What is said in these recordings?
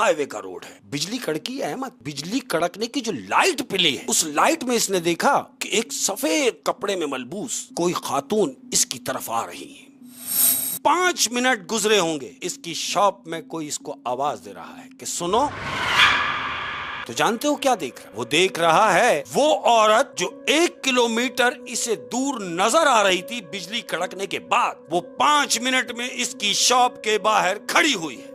Highway का road है, बिजली कड़की है अहमद। बिजली कड़कने की जो लाइट पिली है, उस लाइट में इसने देखा कि एक सफेद कपड़े में मलबूस कोई खातून इसकी तरफ आ रही है। 5 मिनट गुजरे होंगे, इसकी शॉप में कोई इसको आवाज दे रहा है कि सुनो। तो जानते हो क्या देख रहा है? वो देख रहा है वो औरत जो 1 किलोमीटर इसे दूर नजर आ रही थी बिजली कड़कने के बाद, वो 5 मिनट में इसकी शॉप के बाहर खड़ी हुई है।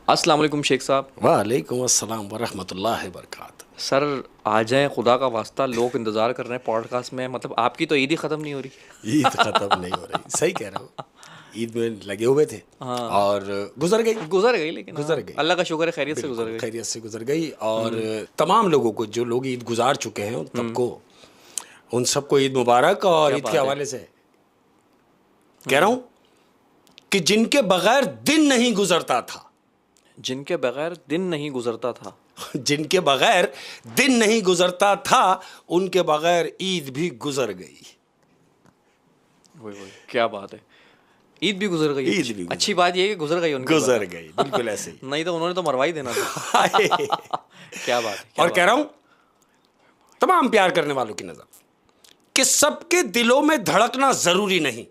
अस्सलाम वालेकुम शेख साहब। वालेकुम अस्सलाम वरहमतुल्लाहि वबरकातुहू। सर आ जाएं, खुदा का वास्ता, लोग इंतजार कर रहे हैं पॉडकास्ट में। मतलब आपकी तो ईद ही खत्म नहीं हो रही। ईद खत्म नहीं हो रही, सही कह रहे हो। ईद में लगे हुए थे। हाँ। और गुजर गई लेकिन गुजर गई। अल्लाह का शुक्र है, खैरियत से गुजर गई। खैरियत से गुजर गई। और तमाम लोगों को, जो लोग ईद गुजार चुके हैं सबको, उन सबको ईद मुबारक। और ईद के हवाले से कह रहा हूं कि जिनके बगैर दिन नहीं गुजरता था, जिनके बगैर दिन नहीं गुजरता था, जिनके बगैर दिन नहीं गुजरता था, उनके बगैर ईद भी गुजर गई। वही क्या बात है, ईद भी गुजर गई। ईद भी अच्छी बात ये है कि गुजर गई, उनकी गुजर गई, बिल्कुल ऐसे ही। नहीं तो उन्होंने तो मरवा ही देना था। क्या बात है। और कह रहा हूं तमाम प्यार करने वालों की नजर कि सबके दिलों में धड़कना जरूरी नहीं।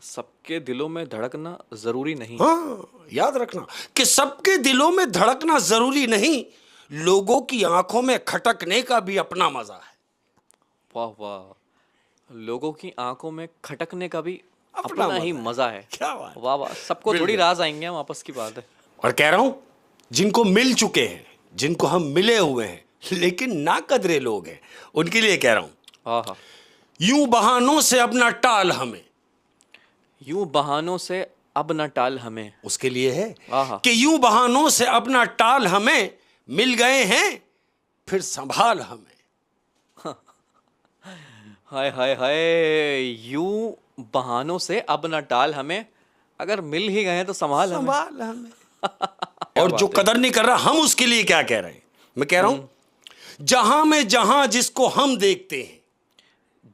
सबके दिलों में धड़कना जरूरी नहीं। हाँ, याद रखना कि सबके दिलों में धड़कना जरूरी नहीं, लोगों की आंखों में खटकने का भी अपना मजा है। वाह वाह, लोगों की आंखों में खटकने का भी अपना ही मजा है। क्या बात। वाह वाह, सबको थोड़ी राज आएंगे हम, आपस की बात है। और कह रहा हूं जिनको मिल चुके हैं, जिनको हम मिले हुए हैं लेकिन ना कदरे लोग हैं, उनके लिए कह रहा हूं, हाँ, यूं बहानों से अब ना टाल हमें। यूं बहानों से अब न टाल हमें, उसके लिए है आहा। कि यूं बहानों से अब ना टाल हमें, मिल गए हैं फिर संभाल हमें। हाय हाय हाय, यूं बहानों से अब न टाल हमें, अगर मिल ही गए तो संभाल हमें। और जो कदर नहीं कर रहा, हम उसके लिए क्या कह रहे हैं? मैं कह रहा हूं जहां में जहां जिसको हम देखते हैं,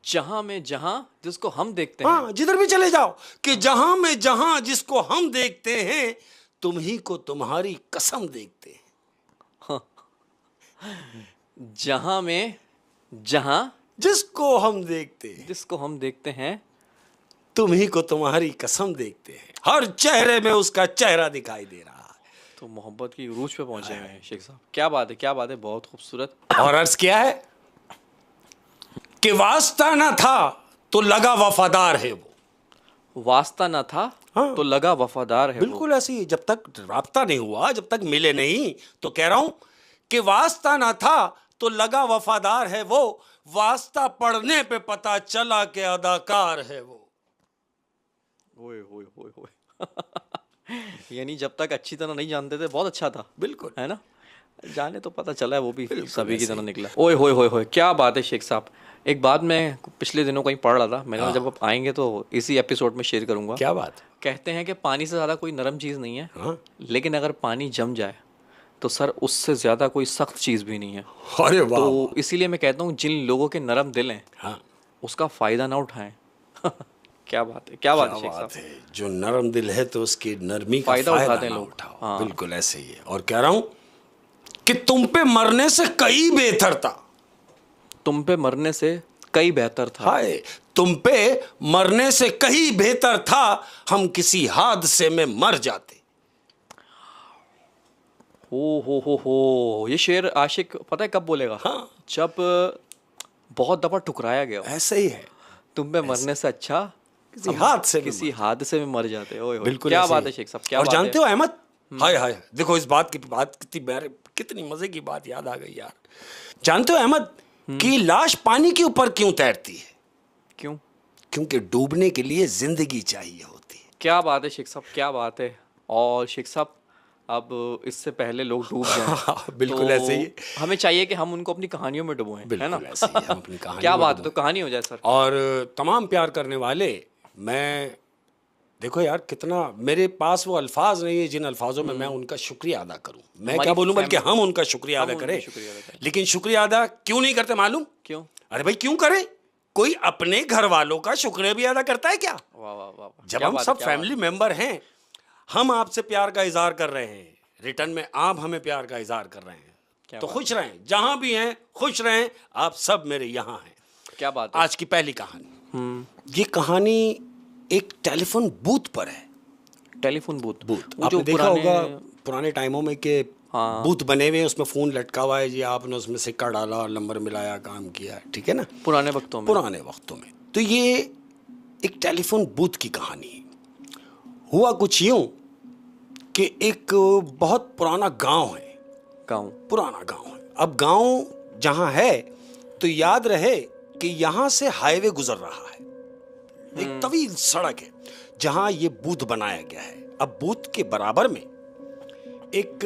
जहां में जहां जिसको हम देखते हैं। हाँ, जिधर भी चले जाओ कि जहां में जहां जिसको हम देखते हैं, तुम ही को तुम्हारी कसम देखते हैं। जहां में जहां जिसको हम देखते हैं, जिसको हम देखते हैं, तुम ही को तुम्हारी कसम देखते हैं। हर चेहरे में उसका चेहरा दिखाई दे रहा है। तो मोहब्बत की उरूज पे पहुंचे हुए हैं शेख साहब। क्या बात है, क्या बात है, बहुत खूबसूरत। और अर्ज क्या है कि वास्ता ना था तो लगा वफादार है वो। वास्ता ना था, हाँ, तो लगा वफादार है। बिल्कुल ऐसे ही, जब तक राब्ता नहीं हुआ, जब तक मिले नहीं, तो कह रहा हूं कि वास्ता ना था तो लगा वफादार है वो, वास्ता पढ़ने पे पता चला कि अदाकार है वो। ओए ओए ओए ओए। यानी जब तक अच्छी तरह नहीं जानते थे बहुत अच्छा था। बिल्कुल, है ना, जाने तो पता चला है वो भी सभी की तरह निकला। ओए होए होए होए, क्या बात है शेख साहब। एक बात मैं पिछले दिनों कहीं पढ़ रहा था, मैंने जब आप आएंगे तो इसी एपिसोड में शेयर करूंगा। क्या बात। कहते हैं कि पानी से ज़्यादा कोई नरम चीज़ नहीं है। हाँ? लेकिन अगर पानी जम जाए तो सर उससे ज़्यादा कोई सख्त चीज़ भी नहीं है। अरे वाह। तो इसीलिए मैं कहता हूँ जिन लोगों के नरम दिल हैं, हाँ, उसका फ़ायदा ना उठाएं। क्या बात है, क्या बात है शेख साहब। जो नरम दिल है तो उसकी नरमी का फायदा उठाते हैं लोग। हाँ। बिल्कुल ऐसे ही है। और कह रहा हूं कि तुम पे मरने से कई बेहतर था, तुम पे मरने से कई बेहतर था। हाय, तुम पे मरने से कहीं बेहतर था हम किसी हादसे में मर जाते। हो, ये शेर आशिक पता है कब बोलेगा? हाँ, जब बहुत दफा ठुकराया गया। ऐसे ही है, तुम पे मरने से अच्छा किसी हादसे में मर जाते। ओए बिल्कुल, क्या बात है शेख साहब, क्या और बात है। जानते हो अहमद, हाय हाय, देखो इस बात कितनी मजे की बात याद आ गई यार। जानते हो अहमद कि लाश पानी के ऊपर क्यों तैरती है? क्यों? क्योंकि डूबने के लिए जिंदगी चाहिए होती है। क्या बात है शेख साहब, क्या बात है। और शेख साहब अब इससे पहले लोग डूब जाएं, बिल्कुल तो ऐसे ही हमें चाहिए कि हम उनको अपनी कहानियों में डुबोएं, है ना? ऐसे ही हम अपनी कहानी क्या बात, तो कहानी हो जाए सर। और तमाम प्यार करने वाले, मैं देखो यार कितना मेरे पास वो अल्फाज नहीं है जिन अल्फाजों में मैं उनका शुक्रिया अदा करूं। मैं क्या बोलूं, बल्कि हम उनका शुक्रिया अदा करें। लेकिन शुक्रिया अदा क्यों नहीं करते मालूम? क्यों? अरे भाई क्यों करें? कोई अपने घर वालों का शुक्रिया भी अदा करता है क्या? वाह वाह वाह। जब हम सब फैमिली मेंबर हैं, हम आपसे प्यार का इजहार कर रहे हैं, रिटर्न में आप हमें प्यार का इजहार कर रहे हैं। क्या तो बात खुश रहें, जहां भी हैं खुश रहें, आप सब मेरे यहाँ हैं। क्या बात है। आज की पहली कहानी, ये कहानी एक टेलीफोन बूथ पर है। टेलीफोन बूथ बूथ वो आपने जो देखा पुराने होगा पुराने टाइमों में कि हाँ। बूथ बने हुए हैं, उसमें फोन लटका हुआ है जी, आपने उसमें सिक्का डाला और नंबर मिलाया, काम किया, ठीक है ना, पुराने वक्तों में। पुराने वक्तों में। तो ये एक टेलीफोन बूथ की कहानी है। हुआ कुछ यूं कि एक बहुत पुराना गांव है, पुराना गांव है। अब गांव जहां है तो याद रहे कि यहां से हाईवे गुजर रहा है, एक तवील सड़क है जहां ये बूथ बनाया गया है। अब बूथ के बराबर में एक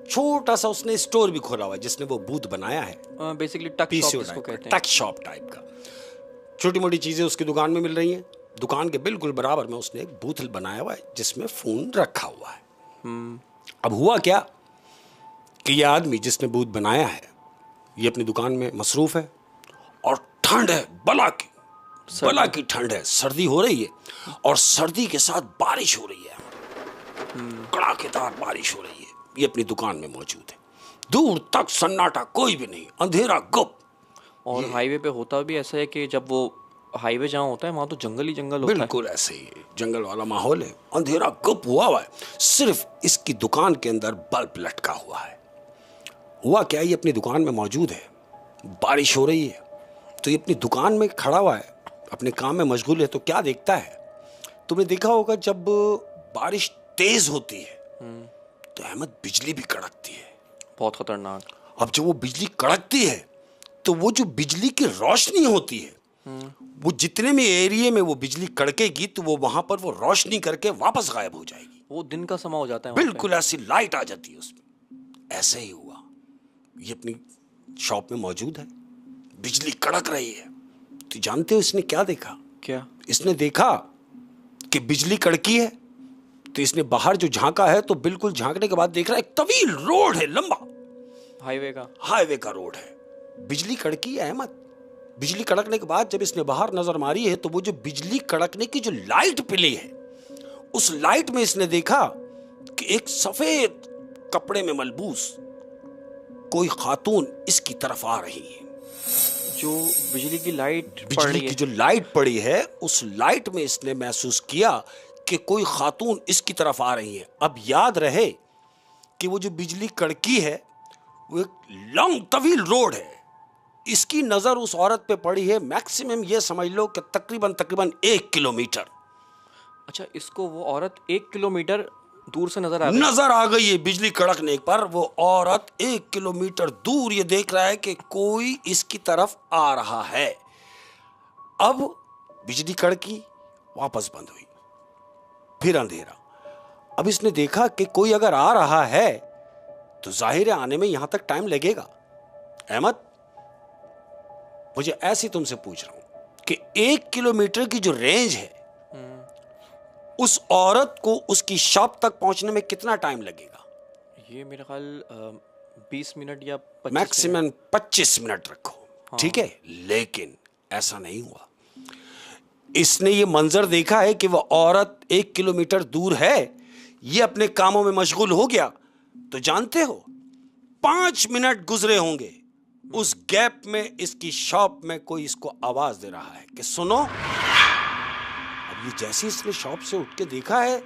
छोटा सा उसने स्टोर भी खोला हुआ है, जिसने वो बूथ बनाया है। बेसिकली टक पीसीओ शॉप जिसको कहते हैं। टक शॉप टाइप का, छोटी मोटी चीजें उसकी दुकान में मिल रही हैं। दुकान के बिल्कुल बराबर में उसने एक बूथ बनाया हुआ है जिसमें फोन रखा हुआ है। अब हुआ क्या कि ये आदमी जिसने बूथ बनाया है, ये अपनी दुकान में मसरूफ है और ठंड है, बला की ठंड है, सर्दी हो रही है और सर्दी के साथ बारिश हो रही है, कड़ाकेदार बारिश हो रही है। ये अपनी दुकान में मौजूद है, दूर तक सन्नाटा, कोई भी नहीं, अंधेरा गुप। और हाईवे पे होता भी ऐसा है कि जब वो हाईवे जहाँ होता है वहाँ तो जंगल ही जंगल होता है। बिल्कुल ऐसे ही जंगल वाला माहौल है, अंधेरा गुप हुआ है, सिर्फ इसकी दुकान के अंदर बल्ब लटका हुआ है। हुआ क्या, ये अपनी दुकान में मौजूद है, बारिश हो रही है, तो ये अपनी दुकान में खड़ा हुआ है, अपने काम में मशगूल है। तो क्या देखता है, तुमने देखा होगा जब बारिश तेज होती है तो अहमद बिजली भी कड़कती है, बहुत खतरनाक। अब जब वो बिजली कड़कती है तो वो जो बिजली की रोशनी होती है, वो जितने भी एरिया में वो बिजली कड़केगी तो वो वहां पर वो रोशनी करके वापस गायब हो जाएगी। वो दिन का समय हो जाता है वहाँ पे। बिल्कुल ऐसी लाइट आ जाती है उसमें। ऐसे ही हुआ, ये अपनी शॉप में मौजूद है, बिजली कड़क रही है। तो जानते हो इसने क्या देखा? क्या? इसने देखा कि बिजली कड़की है, तो इसने बाहर जो झांका है तो बिल्कुल झांकने के बाद देख रहा है एक तवील रोड है, लंबा हाईवे का रोड है, बिजली कड़की है अहमद। बिजली कड़कने के बाद जब इसने बाहर नजर मारी है तो वो जो बिजली कड़कने की जो लाइट पिली है, उस लाइट में इसने देखा कि एक सफेद कपड़े में मलबूस कोई खातून इसकी तरफ आ रही है। जो बिजली की लाइट बिजली की जो लाइट पड़ी है, उस लाइट में इसने महसूस किया कि कोई खातून इसकी तरफ आ रही है। अब याद रहे कि वो जो बिजली कड़की है वो एक लंग तवील रोड है, इसकी नजर उस औरत पे पड़ी है, मैक्सिमम ये समझ लो कि तकरीबन 1 किलोमीटर। अच्छा, इसको वो औरत 1 किलोमीटर दूर से नजर आ गई है। बिजली कड़कने पर वो औरत 1 किलोमीटर दूर ये देख रहा है कि कोई इसकी तरफ आ रहा है। अब बिजली कड़की, वापस बंद हुई, फिर अंधेरा। अब इसने देखा कि कोई अगर आ रहा है तो जाहिर है आने में यहां तक टाइम लगेगा। अहमद, मुझे ऐसे तुमसे पूछ रहा हूं कि 1 किलोमीटर की जो रेंज है, उस औरत को उसकी शॉप तक पहुंचने में कितना टाइम लगेगा? ये मेरा ख्याल 20 मिनट या 25 मैक्सिमम 25 मिनट रखो। हाँ। ठीक है, लेकिन ऐसा नहीं हुआ। इसने ये मंजर देखा है कि वह औरत 1 किलोमीटर दूर है, ये अपने कामों में मशगूल हो गया। तो जानते हो 5 मिनट गुजरे होंगे, उस गैप में इसकी शॉप में कोई इसको आवाज दे रहा है कि सुनो। अब ये जैसे इसने शॉप से उठ के देखा है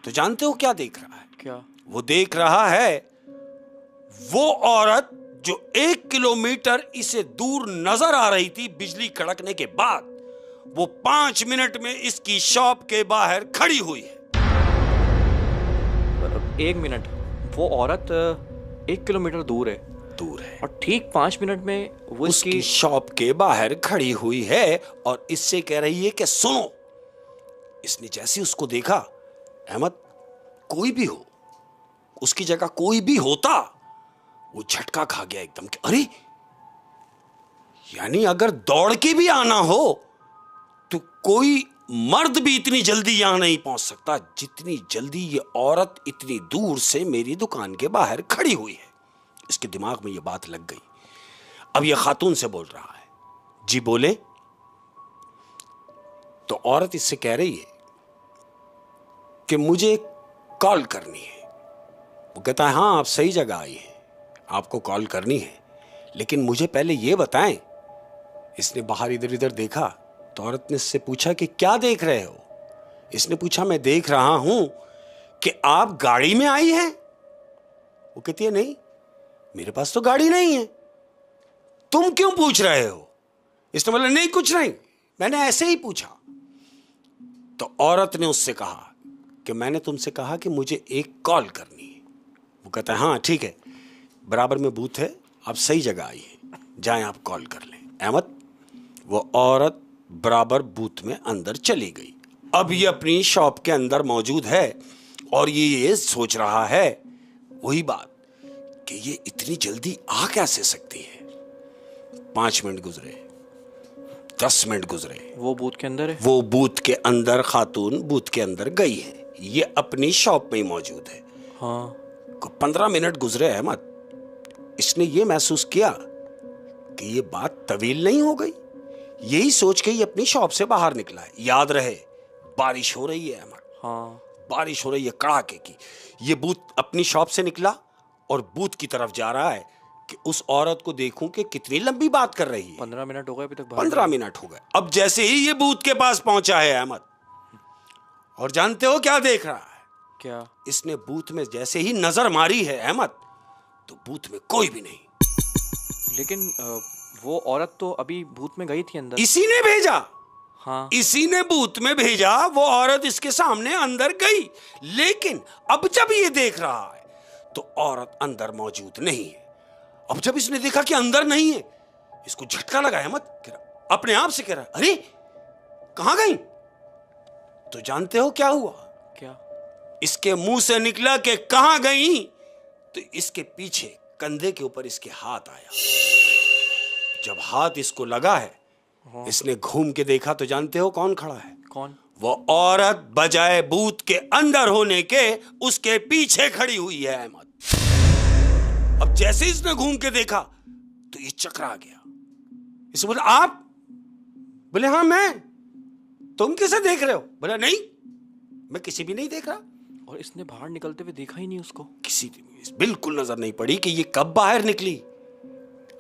तो जानते हो क्या देख रहा है? क्या? वो देख रहा है वो औरत जो 1 किलोमीटर इसे दूर नजर आ रही थी बिजली कड़कने के बाद, वो 5 मिनट में इसकी शॉप के बाहर खड़ी हुई है। 1 मिनट, वो औरत 1 किलोमीटर दूर है और ठीक 5 मिनट में वो उसकी शॉप के बाहर खड़ी हुई है और इससे कह रही है कि सुनो। इसने जैसे उसको देखा, अहमद, कोई भी हो, उसकी जगह कोई भी होता, वो झटका खा गया एकदम कि अरे, यानी अगर दौड़ के भी आना हो तो कोई मर्द भी इतनी जल्दी यहां नहीं पहुंच सकता जितनी जल्दी ये औरत इतनी दूर से मेरी दुकान के बाहर खड़ी हुई है। इसके दिमाग में ये बात लग गई। अब ये खातून से बोल रहा है, जी बोले। तो औरत इससे कह रही है कि मुझे कॉल करनी है। वो कहता है हाँ आप सही जगह आई हैं, आपको कॉल करनी है, लेकिन मुझे पहले ये बताएं। इसने बाहर इधर इधर देखा तो औरत ने इससे पूछा कि क्या देख रहे हो? इसने पूछा मैं देख रहा हूं कि आप गाड़ी में आई हैं। वो कहती है नहीं, मेरे पास तो गाड़ी नहीं है, तुम क्यों पूछ रहे हो? इसने बोला नहीं कुछ नहीं, मैंने ऐसे ही पूछा। तो औरत ने उससे कहा कि मैंने तुमसे कहा कि मुझे एक कॉल करनी है। वो कहता है हाँ ठीक है, बराबर में बूथ है, आप सही जगह आई है, जाएं आप कॉल कर लें। अहमद, वो औरत बराबर बूथ में अंदर चली गई। अब ये अपनी शॉप के अंदर मौजूद है और ये सोच रहा है वही बात कि ये इतनी जल्दी आ कैसे सकती है। 5 मिनट गुजरे, 10 मिनट गुजरे, वो बूथ के अंदर है। वो बूथ के अंदर, खातून बूथ के अंदर गई है, ये अपनी शॉप में ही मौजूद है। हाँ 15 मिनट गुजरे अहमद, इसने ये महसूस किया कि ये बात तवील नहीं हो गई। यही सोच के ये अपनी शॉप से बाहर निकला है। याद रहे बारिश हो रही है अहमद, हाँ बारिश हो रही है कड़ाके की। ये बूथ अपनी शॉप से निकला और बूथ की तरफ जा रहा है कि उस औरत को देखूं कि कितनी लंबी बात कर रही है। 15 मिनट हो गए अभी तक बाहर। 15 मिनट हो गए। अब जैसे ही ये बूथ के पास पहुंचा है अहमद, और जानते हो क्या देख रहा है? क्या? इसने बूथ में जैसे ही नजर मारी है अहमद, तो बूथ में कोई भी नहीं। लेकिन वो औरत तो अभी बूथ में गई थी अंदर। इसी ने भेजा। हाँ इसी ने बूथ में भेजा, वो औरत इसके सामने अंदर गई। लेकिन अब जब ये देख रहा है तो औरत अंदर मौजूद नहीं है। अब जब इसने देखा कि अंदर नहीं है, इसको झटका लगा अहमद। अपने आप से कह रहा अरे कहां गई? तो जानते हो क्या हुआ? क्या? इसके मुंह से निकला कि कहां गई, तो इसके पीछे कंधे के ऊपर इसके हाथ आया। जब हाथ इसको लगा है, इसने घूम के देखा तो जानते हो कौन खड़ा है? कौन? वो औरत बजाय बूथ के अंदर होने के उसके पीछे खड़ी हुई है अहमद। अब जैसे इसने घूम के देखा तो ये चकरा गया। इसे बोला आप? बोले हाँ मैं। तुम किसे देख रहे हो? बोला नहीं, मैं किसी भी नहीं देख रहा। और इसने बाहर निकलते हुए देखा ही नहीं उसको? किसी बिल्कुल नजर नहीं पड़ी कि ये कब बाहर निकली।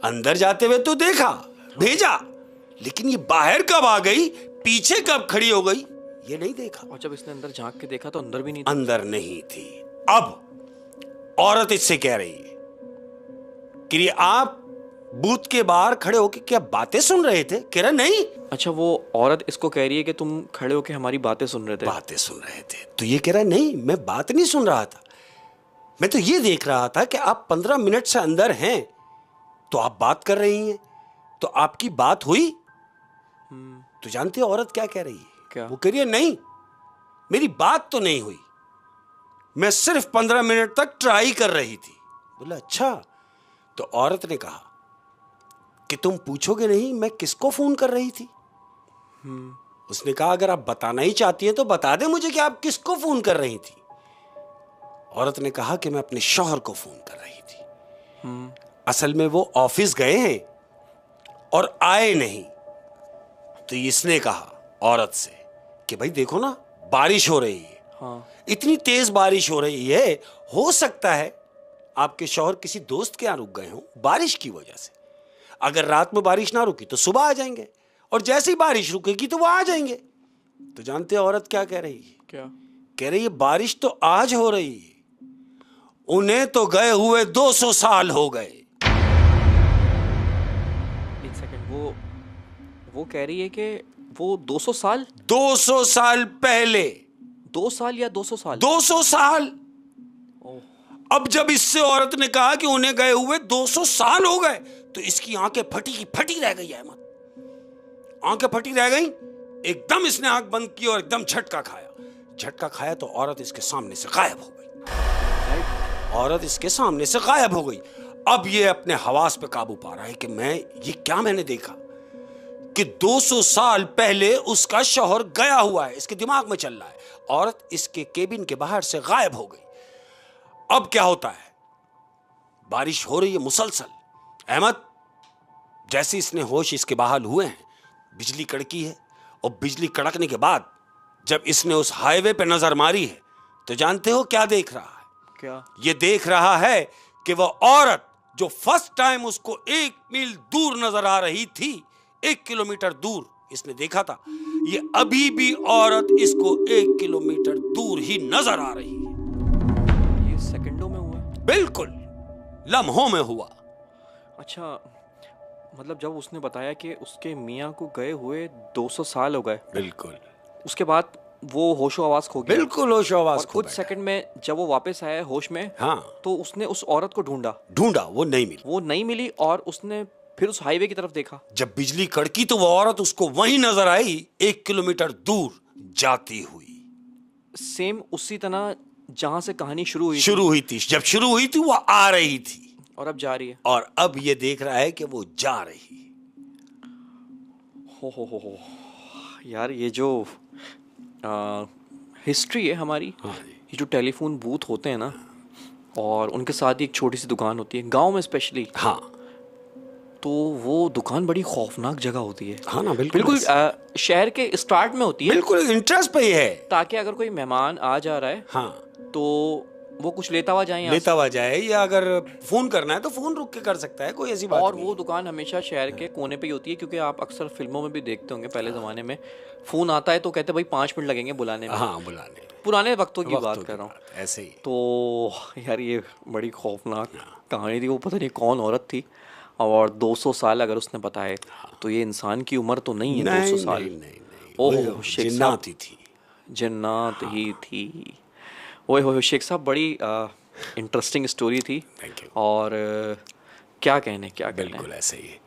अंदर जाते हुए तो देखा, भेजा, लेकिन ये बाहर कब आ गई, पीछे कब खड़ी हो गई, ये नहीं देखा। और जब इसने अंदर झांक के देखा तो अंदर भी नहीं थी। अंदर नहीं थी। अब औरत इससे कह रही है कि आप बूथ के बाहर खड़े होकर क्या बातें सुन रहे थे? कह रहा नहीं। अच्छा, वो औरत इसको कह रही है कि तुम खड़े होकर हमारी बातें सुन रहे थे? बातें सुन रहे थे। तो ये कह रहा नहीं, मैं बात नहीं सुन रहा था, मैं तो ये देख रहा था कि आप 15 मिनट से अंदर हैं तो आप बात कर रही हैं, तो आपकी बात हुई? तो जानते हो औरत क्या कह रही है? क्या? वो कह रही है नहीं, मेरी बात तो नहीं हुई, मैं सिर्फ 15 मिनट तक ट्राई कर रही थी। बोला अच्छा। तो औरत ने कहा कि तुम पूछोगे नहीं मैं किसको फोन कर रही थी? उसने कहा अगर आप बताना ही चाहती हैं तो बता दे मुझे कि आप किसको फोन कर रही थी। औरत ने कहा कि मैं अपने शौहर को फोन कर रही थी। असल में वो ऑफिस गए हैं और आए नहीं। तो इसने कहा औरत से कि भाई देखो ना बारिश हो रही है। हाँ। इतनी तेज बारिश हो रही है, हो सकता है आपके शौहर किसी दोस्त के यहाँ रुक गए हों बारिश की वजह से। अगर रात में बारिश ना रुकी तो सुबह आ जाएंगे, और जैसे ही बारिश रुकेगी तो वो आ जाएंगे। तो जानते हैं औरत क्या कह रही है? क्या कह रही है? बारिश तो आज हो रही है, उन्हें तो गए हुए 200 साल हो गए। एक सेकंड, वो कह रही है कि वो 200 साल 200 साल पहले। 2 साल या 200 साल? 200 साल। ओह। अब जब इससे औरत ने कहा कि उन्हें गए हुए 200 साल हो गए तो इसकी आंखें फटी की फटी रह गई। अहमद, आंखें फटी रह गई। एकदम इसने आंख बंद की और एकदम झटका खाया। झटका खाया तो औरत इसके सामने से गायब हो गई। औरत इसके सामने से गायब हो गई। अब ये अपने हवास पे काबू पा रहा है कि मैंने देखा कि 200 साल पहले उसका शौहर गया हुआ है, इसके दिमाग में चल रहा है। औरत इसके केबिन के बाहर से गायब हो गई। अब क्या होता है? बारिश हो रही है मुसलसल। अहमद, जैसे इसने होश इसके बहाल हुए हैं, बिजली कड़की है, और बिजली कड़कने के बाद जब इसने उस हाईवे पे नजर मारी है तो जानते हो क्या देख रहा है? क्या? ये देख रहा है कि वह औरत जो फर्स्ट टाइम उसको 1 मील दूर नजर आ रही थी, 1 किलोमीटर दूर इसने देखा था, ये अभी भी औरत इसको 1 किलोमीटर दूर ही नजर आ रही है। ये सेकंडों में हुआ है? बिल्कुल, लम्हों में हुआ। अच्छा, मतलब जब उसने बताया कि उसके मियाँ को गए हुए 200 साल हो गए, बिल्कुल उसके बाद वो होशो आवाज खो गया। बिल्कुल होशो आवाज और खो कुछ बैठा। सेकंड में जब वो वापस आया होश में, हाँ, तो उसने उस औरत को ढूंढा, वो नहीं मिली। वो नहीं मिली, और उसने फिर उस हाईवे की तरफ देखा। जब बिजली कड़की तो वो औरत उसको वहीं नजर आई, 1 किलोमीटर दूर जाती हुई। सेम उसी तरह जहां से कहानी शुरू हुई थी, जब शुरू हुई थी वो आ रही थी, और अब जा रही है। और अब ये देख रहा है कि वो जा रही है। हो यार, ये जो हिस्ट्री है हमारी, हाँ ये जो टेलीफोन बूथ होते हैं ना, और उनके साथ ही एक छोटी सी दुकान होती है गांव में स्पेशली, हाँ, तो वो दुकान बड़ी खौफनाक जगह होती है। हाँ ना, बिल्कुल शहर के स्टार्ट में होती है, बिल्कुल इंटरेस्ट पे ही है, ताकि अगर कोई मेहमान आ जा रहा है, हाँ, तो वो कुछ लेता हुआ जाए यहाँ से। लेता हुआ जाए, या अगर फोन करना है तो फोन रुक के कर सकता है, कोई ऐसी बात और नहीं। वो दुकान हमेशा शहर के कोने पे ही होती है, क्योंकि आप अक्सर फिल्मों में भी देखते होंगे, पहले ज़माने में फ़ोन आता है तो कहते हैं भाई 5 मिनट लगेंगे बुलाने में। हाँ, बुलाने, पुराने वक्तों की बात कर रहा हूँ। ऐसे ही। तो यार, ये बड़ी खौफनाक कहानी थी। वो पता नहीं कौन औरत थी, और 200 साल अगर उसने बताए, तो ये इंसान की उम्र तो नहीं है 200 साल। नहीं, ओह शेख साहब, जिन्नात ही थी। जन्नत ही थी। ओए हो शेख साहब, बड़ी इंटरेस्टिंग स्टोरी थी। Thank you. और क्या कहने। बिल्कुल ऐसे ही है।